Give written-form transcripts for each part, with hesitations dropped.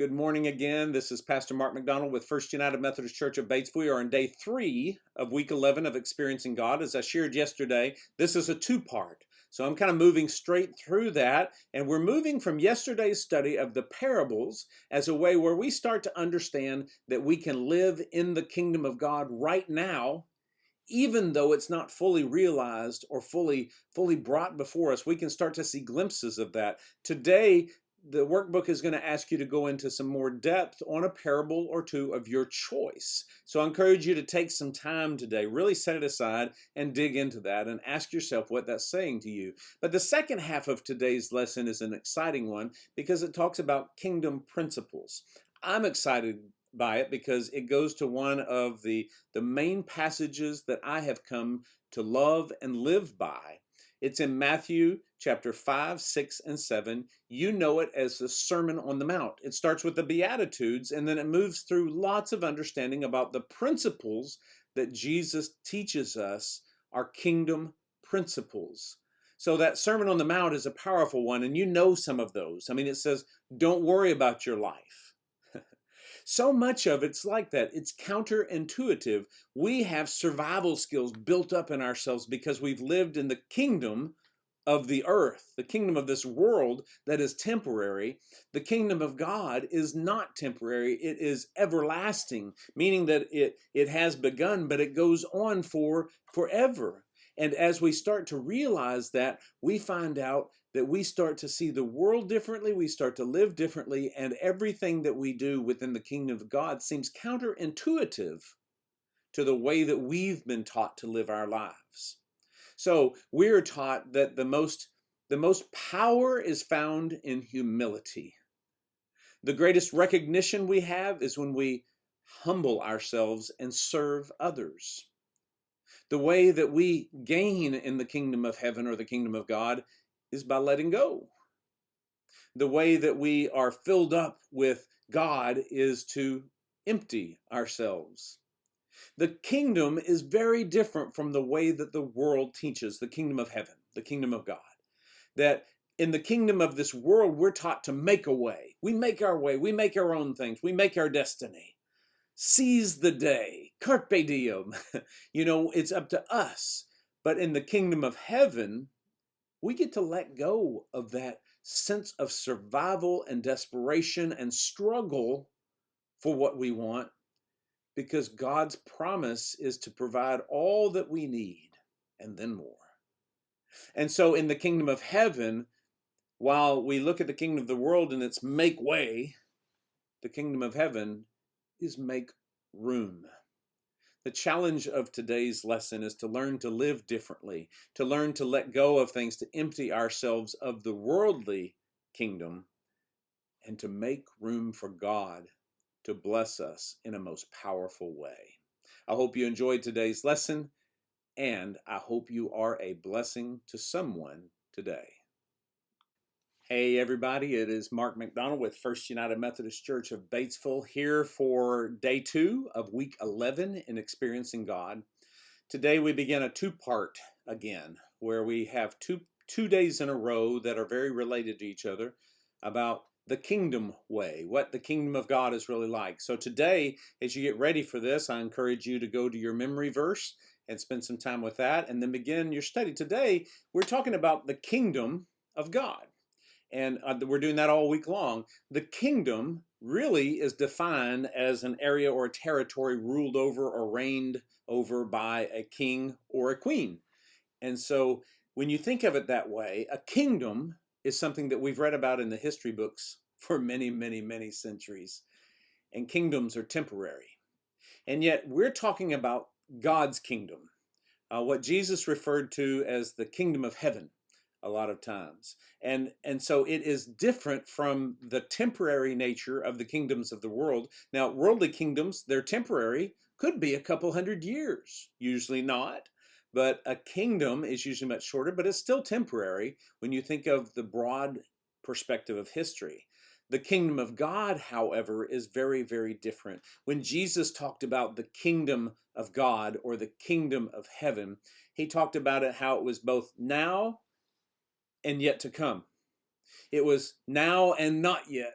Good morning again. This is Pastor Mark McDonald with First United Methodist Church of Batesville. We are on day 3 of week 11 of Experiencing God. As I shared yesterday, this is a two-part. So I'm kind of moving straight through that, and we're moving from yesterday's study of the parables as a way where we start to understand that we can live in the kingdom of God right now, even though it's not fully realized or fully brought before us. We can start to see glimpses of that. Today, the workbook is going to ask you to go into some more depth on a parable or two of your choice. So I encourage you to take some time today, really set it aside and dig into that and ask yourself what that's saying to you. But the second half of today's lesson is an exciting one because it talks about kingdom principles. I'm excited by it because it goes to one of the main passages that I have come to love and live by. It's in Matthew chapter 5, 6, and 7. You know it as the Sermon on the Mount. It starts with the Beatitudes, and then it moves through lots of understanding about the principles that Jesus teaches us are kingdom principles. So that Sermon on the Mount is a powerful one, and you know some of those. I mean, it says, don't worry about your life. So much of it's like that. It's counterintuitive. We have survival skills built up in ourselves because we've lived in the kingdom of the earth, the kingdom of this world that is temporary. The kingdom of God is not temporary. It is everlasting, meaning that it has begun, but it goes on for forever. And as we start to realize that, we find out that we start to see the world differently, we start to live differently, and everything that we do within the kingdom of God seems counterintuitive to the way that we've been taught to live our lives. So we're taught that the most power is found in humility. The greatest recognition we have is when we humble ourselves and serve others. The way that we gain in the kingdom of heaven or the kingdom of God is by letting go. The way that we are filled up with God is to empty ourselves. The kingdom is very different from the way that the world teaches, the kingdom of heaven, the kingdom of God. That in the kingdom of this world, we're taught to make a way. We make our way. We make our own things. We make our destiny. Seize the day. Carpe diem. It's up to us. But in the kingdom of heaven, we get to let go of that sense of survival and desperation and struggle for what we want, because God's promise is to provide all that we need and then more. And so in the kingdom of heaven, while we look at the kingdom of the world and it's make way, the kingdom of heaven is make room. The challenge of today's lesson is to learn to live differently, to learn to let go of things, to empty ourselves of the worldly kingdom, and to make room for God to bless us in a most powerful way. I hope you enjoyed today's lesson, and I hope you are a blessing to someone today. Hey everybody, it is Mark McDonald with First United Methodist Church of Batesville here for day 2 of week 11 in Experiencing God. Today we begin a two-part again, where we have two days in a row that are very related to each other about the kingdom way, what the kingdom of God is really like. So today, as you get ready for this, I encourage you to go to your memory verse and spend some time with that, and then begin your study. Today, we're talking about the kingdom of God. And we're doing that all week long. The kingdom really is defined as an area or a territory ruled over or reigned over by a king or a queen. And so when you think of it that way, a kingdom is something that we've read about in the history books for many, many, many centuries. And kingdoms are temporary. And yet we're talking about God's kingdom, what Jesus referred to as the kingdom of heaven a lot of times. And so it is different from the temporary nature of the kingdoms of the world. Now, worldly kingdoms, they're temporary, could be a couple hundred years, usually not. But a kingdom is usually much shorter, but it's still temporary when you think of the broad perspective of history. The kingdom of God, however, is very, very different. When Jesus talked about the kingdom of God or the kingdom of heaven, he talked about it how it was both now and yet to come. It was now and not yet,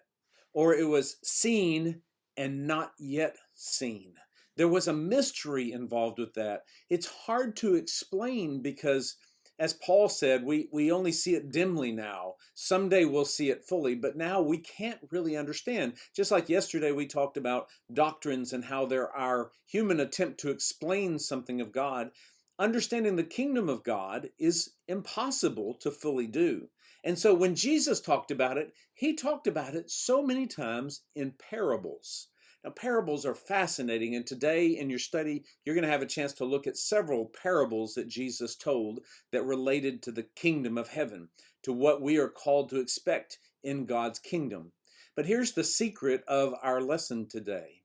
or it was seen and not yet seen. There was a mystery involved with that. It's hard to explain because, as Paul said, we only see it dimly now. Someday we'll see it fully, but now we can't really understand. Just like yesterday we talked about doctrines and how they're our human attempt to explain something of God. Understanding the kingdom of God is impossible to fully do. And so when Jesus talked about it, he talked about it so many times in parables. Now, parables are fascinating, and today in your study, you're going to have a chance to look at several parables that Jesus told that related to the kingdom of heaven, to what we are called to expect in God's kingdom. But here's the secret of our lesson today.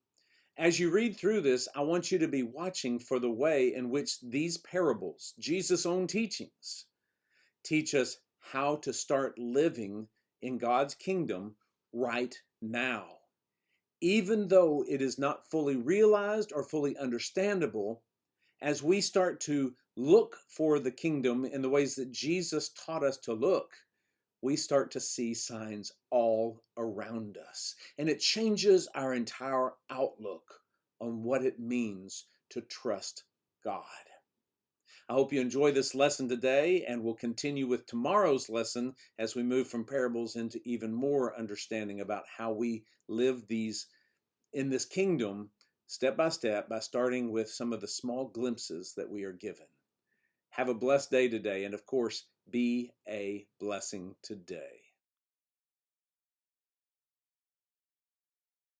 As you read through this, I want you to be watching for the way in which these parables, Jesus' own teachings, teach us how to start living in God's kingdom right now. Even though it is not fully realized or fully understandable, as we start to look for the kingdom in the ways that Jesus taught us to look, we start to see signs all around us. And it changes our entire outlook on what it means to trust God. I hope you enjoy this lesson today, and we'll continue with tomorrow's lesson as we move from parables into even more understanding about how we live these in this kingdom step by step by starting with some of the small glimpses that we are given. Have a blessed day today, and of course, be a blessing today.